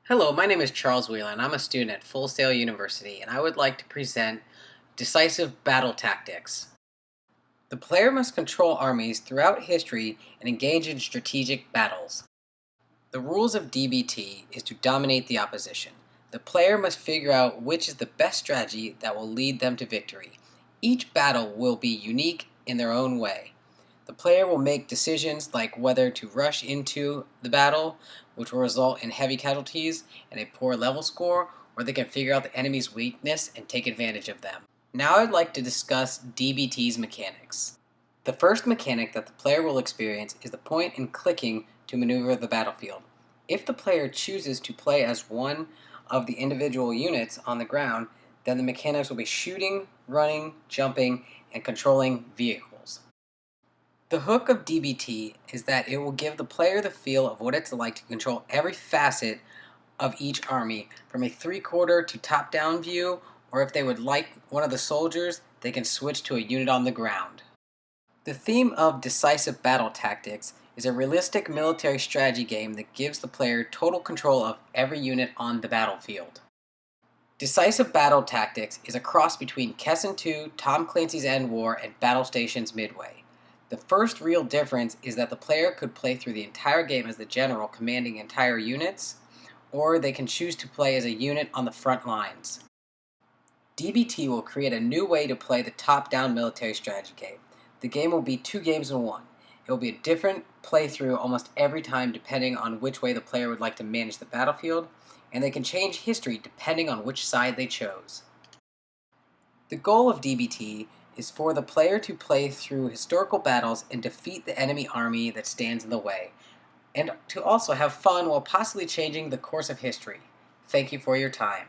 Hello, my name is Charles Wheeler, and I'm a student at Full Sail University, and I would like to present Decisive Battle Tactics. The player must control armies throughout history and engage in strategic battles. The rules of DBT is to dominate the opposition. The player must figure out which is the best strategy that will lead them to victory. Each battle will be unique in their own way. The player will make decisions like whether to rush into the battle, which will result in heavy casualties and a poor level score, or they can figure out the enemy's weakness and take advantage of them. Now I'd like to discuss DBT's mechanics. The first mechanic that the player will experience is the point in clicking to maneuver the battlefield. If the player chooses to play as one of the individual units on the ground, then the mechanics will be shooting, running, jumping, and controlling vehicles. The hook of DBT is that it will give the player the feel of what it's like to control every facet of each army, from a three-quarter to top-down view, or if they would like one of the soldiers, they can switch to a unit on the ground. The theme of Decisive Battle Tactics is a realistic military strategy game that gives the player total control of every unit on the battlefield. Decisive Battle Tactics is a cross between Kessin 2, Tom Clancy's End War, and Battle Stations Midway. The first real difference is that the player could play through the entire game as the general commanding entire units, or they can choose to play as a unit on the front lines. DBT will create a new way to play the top-down military strategy game. The game will be two games in one. It will be a different playthrough almost every time depending on which way the player would like to manage the battlefield, and they can change history depending on which side they chose. The goal of DBT is for the player to play through historical battles and defeat the enemy army that stands in the way, and to also have fun while possibly changing the course of history. Thank you for your time.